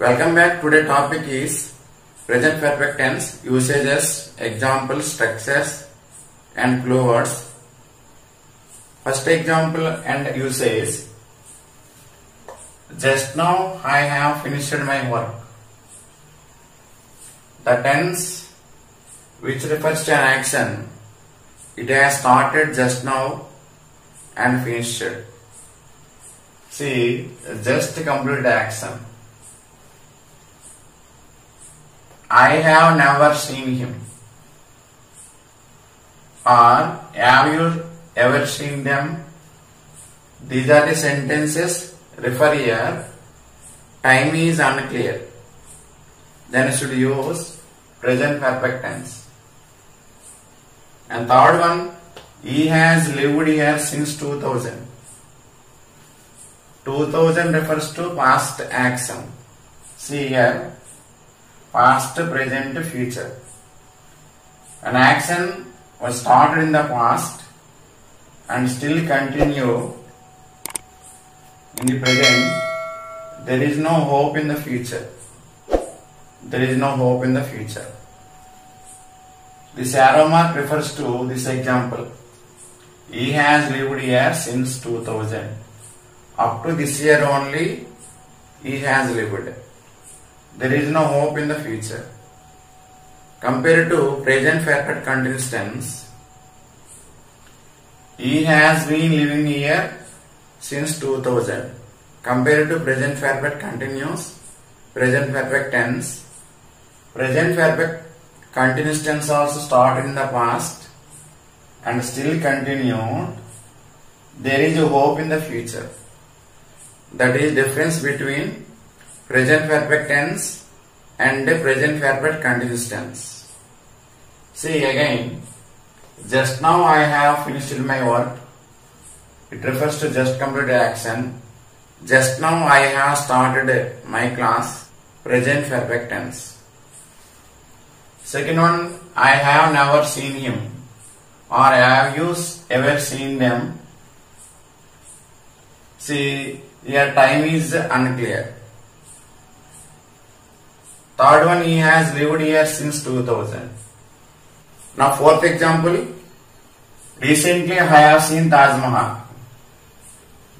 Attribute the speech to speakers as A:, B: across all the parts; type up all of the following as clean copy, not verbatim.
A: Welcome back. Today topic is present perfect tense, usages, examples, structures and clue words. First example and usage. Just now I have finished my work. The tense which refers to an action, it has started just now and finished. See, just complete the action. I have never seen him. Or have you ever seen them? These are the sentences. Refer here. Time is unclear. Then you should use present perfect tense. And third one, he has lived here since 2000. 2000 refers to past action. See here. Past, present, future. An action was started in the past and still continue in the present. There is no hope in the future. There is no hope in the future. This arrow mark refers to this example. He has lived here since 2000. Up to this year only he has lived. There is no hope in the future. Compared to present perfect continuous tense, he has been living here since 2000. Compared to present perfect continuous, present perfect tense, present perfect continuous tense also started in the past and still continued. There is a hope in the future. That is difference between present perfect tense and present perfect continuous tense. See again, just now I have finished my work. It refers to just completed action. Just now I have started my class. Present perfect tense. Second one, I have never seen him. Or have you ever seen them? See, here time is unclear. Third one, he has lived here since 2000. Now fourth example, recently I have seen Taj Mahal.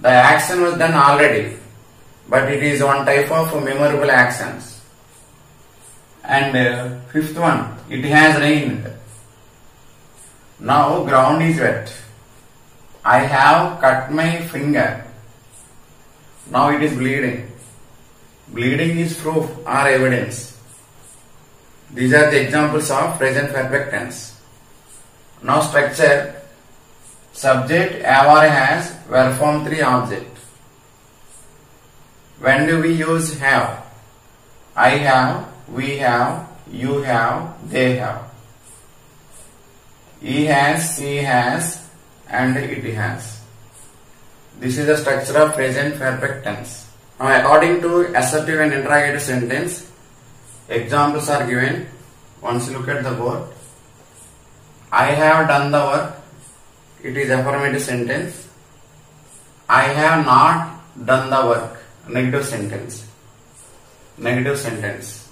A: The action was done already, but it is one type of memorable actions. And fifth one, it has rained. Now ground is wet. I have cut my finger. Now it is bleeding. Bleeding is proof or evidence. These are the examples of present perfect tense. Now structure. Subject ever has verb form 3 object. When do we use have? I have, we have, you have, they have. He has, she has, and it has. This is the structure of present perfect tense. Now according to assertive and interrogative sentence, examples are given. Once you look at the board. I have done the work. It is affirmative sentence. I have not done the work. Negative sentence. Negative sentence.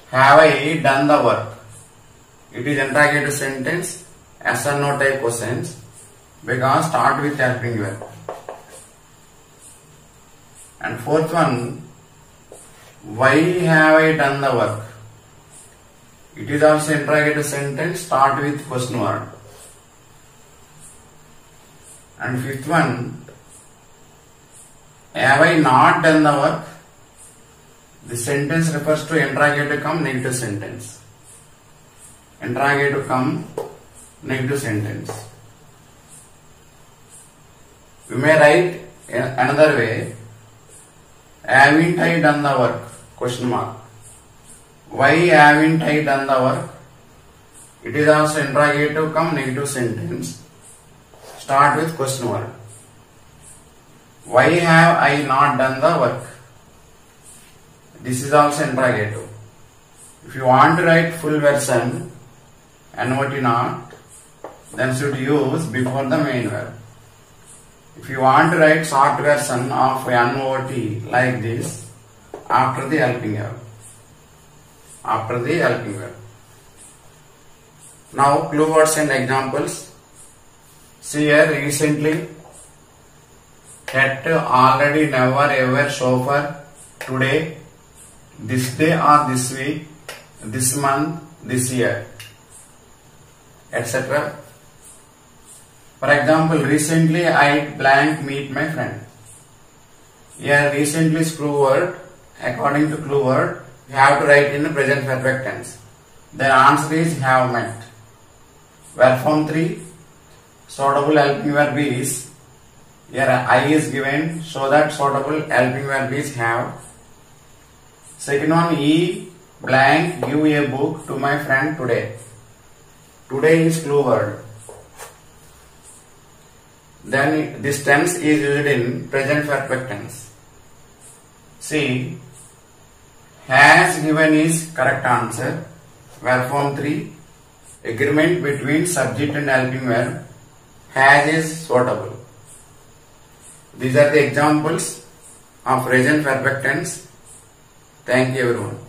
A: Have I done the work? It is interrogative sentence. Yes or no type questions. Because start with helping verb. And fourth one, why have I done the work? It is also interrogative sentence. Start with question word. And fifth one, have I not done the work? The sentence refers to interrogative come negative sentence. Interrogative come negative sentence. We may write another way. Haven't I done the work? Question mark. Why haven't I done the work? It is also interrogative come negative sentence. Start with question word. Why have I not done the work? This is also interrogative. If you want to write full version, NOT not, then should use before the main verb. If you want to write short version of NOT like this, after the helping verb. After the helping verb. Now clue words and examples. See here, recently, at, already, never, ever, so far, today, this day or this week, this month, this year, etc. For example, recently I blank meet my friend. Here recently is clue word. According to clue word, you have to write in the present perfect tense. The answer is have met. Verb form 3, suitable helping verb is, here I is given, so that suitable helping verb is have. Second one, he blank give a book to my friend today. Today is clue word. Then this tense is used in present perfect tense. See, has given is correct answer. Verb form 3, agreement between subject and helping verb. Has is suitable. These are the examples of present perfect tense. Thank you everyone.